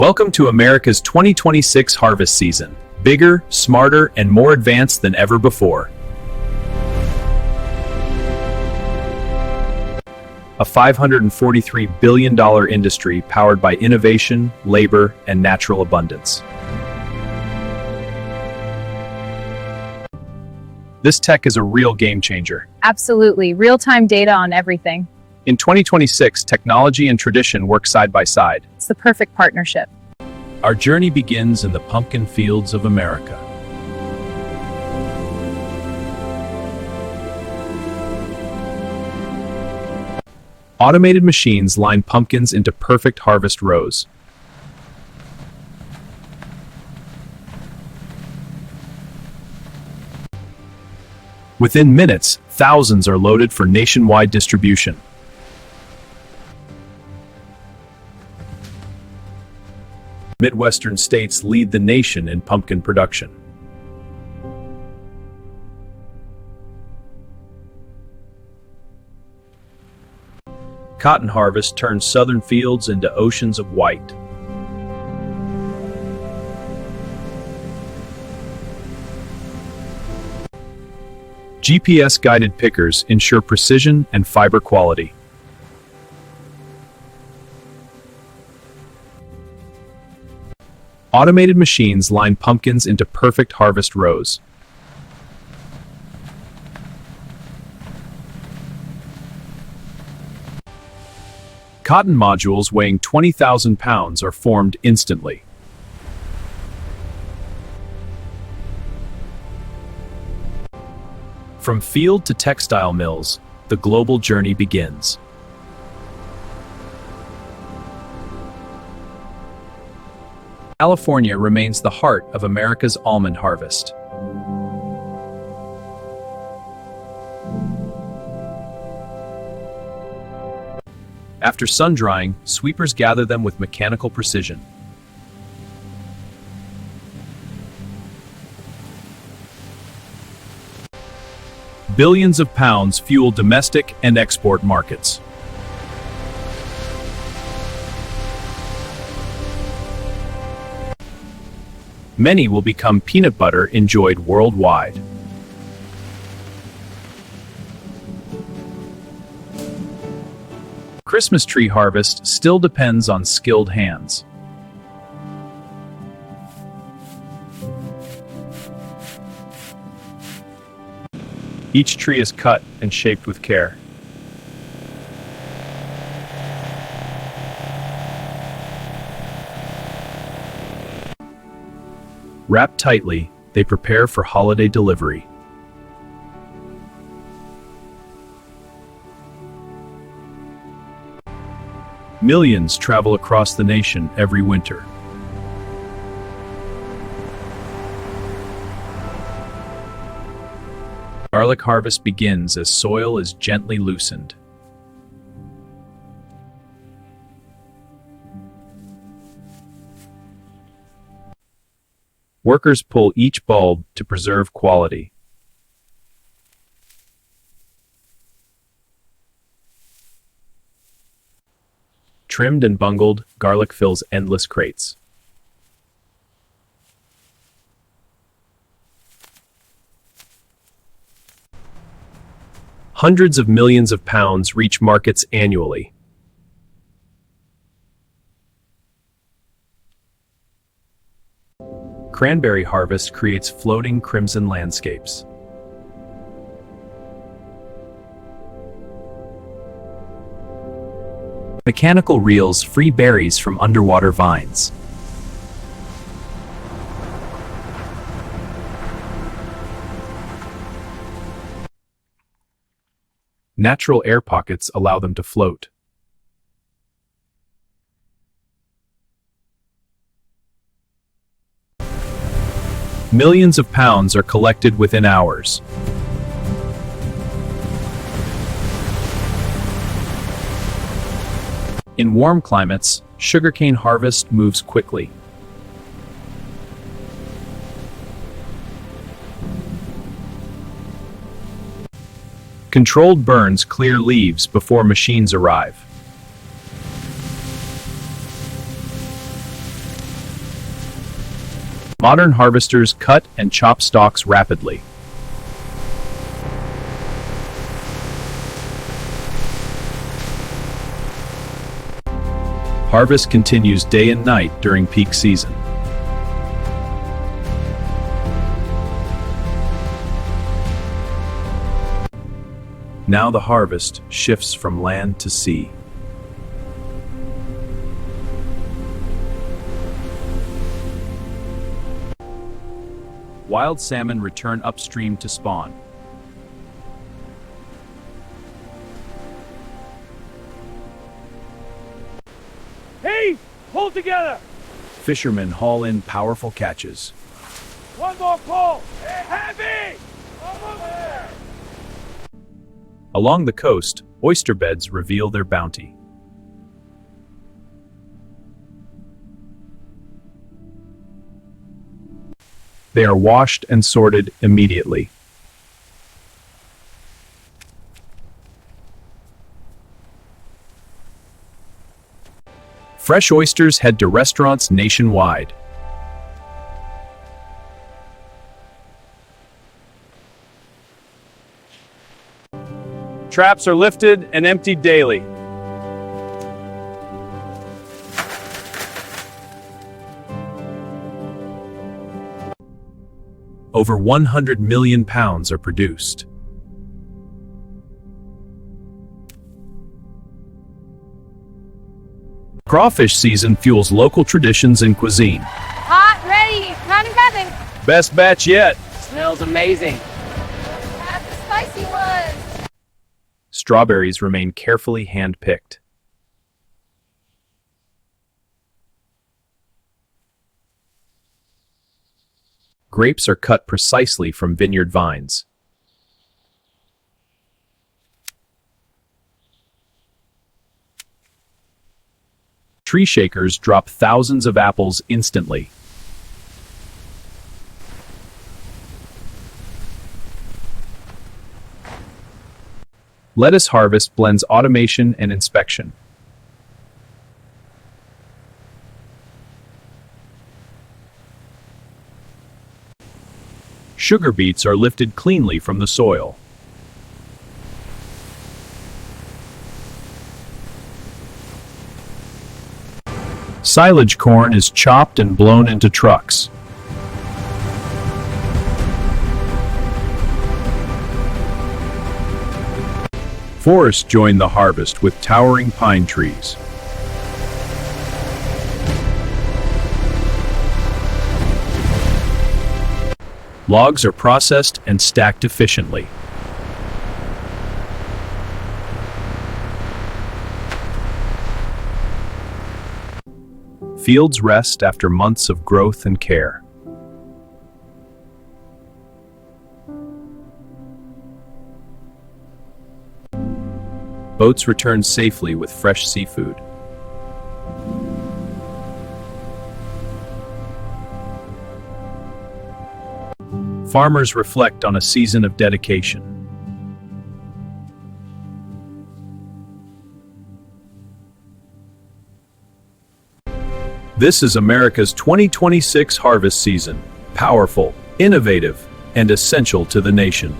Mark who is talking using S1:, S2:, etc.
S1: Welcome to America's 2026 harvest season. Bigger, smarter, and more advanced than ever before. A $543 billion industry powered by innovation, labor, and natural abundance. This tech is a real game changer.
S2: Absolutely. Real-time data on everything.
S1: In 2026, technology and tradition work side by side.
S2: It's the perfect partnership.
S1: Our journey begins in the pumpkin fields of America. Automated machines line pumpkins into perfect harvest rows. Within minutes, thousands are loaded for nationwide distribution. Midwestern states lead the nation in pumpkin production. Cotton harvest turns southern fields into oceans of white. GPS-guided pickers ensure precision and fiber quality. Automated machines line pumpkins into perfect harvest rows. Cotton modules weighing 20,000 pounds are formed instantly. From field to textile mills, the global journey begins. California remains the heart of America's almond harvest. After sun-drying, sweepers gather them with mechanical precision. Billions of pounds fuel domestic and export markets. Many will become peanut butter enjoyed worldwide. Christmas tree harvest still depends on skilled hands. Each tree is cut and shaped with care. Wrapped tightly, they prepare for holiday delivery. Millions travel across the nation every winter. Garlic harvest begins as soil is gently loosened. Workers pull each bulb to preserve quality. Trimmed and bungled, garlic fills endless crates. Hundreds of millions of pounds reach markets annually. Cranberry harvest creates floating crimson landscapes. Mechanical reels free berries from underwater vines. Natural air pockets allow them to float. Millions of pounds are collected within hours. In warm climates, sugarcane harvest moves quickly. Controlled burns clear leaves before machines arrive. Modern harvesters cut and chop stalks rapidly. Harvest continues day and night during peak season. Now the harvest shifts from land to sea. Wild salmon return upstream to spawn.
S3: Hey, pull together.
S1: Fishermen haul in powerful catches.
S3: One more pull. Heavy. Almost there.
S1: Along the coast, oyster beds reveal their bounty. They are washed and sorted immediately. Fresh oysters head to restaurants nationwide.
S3: Traps are lifted and emptied daily.
S1: Over 100 million pounds are produced. Crawfish season fuels local traditions and cuisine.
S4: Hot, ready, not even.
S3: Best batch yet.
S4: Smells amazing. Have the spicy ones.
S1: Strawberries remain carefully hand-picked. Grapes are cut precisely from vineyard vines. Tree shakers drop thousands of apples instantly. Lettuce harvest blends automation and inspection. Sugar beets are lifted cleanly from the soil. Silage corn is chopped and blown into trucks. Forests join the harvest with towering pine trees. Logs are processed and stacked efficiently. Fields rest after months of growth and care. Boats return safely with fresh seafood. Farmers reflect on a season of dedication. This is America's 2026 harvest season. Powerful, innovative, and essential to the nation.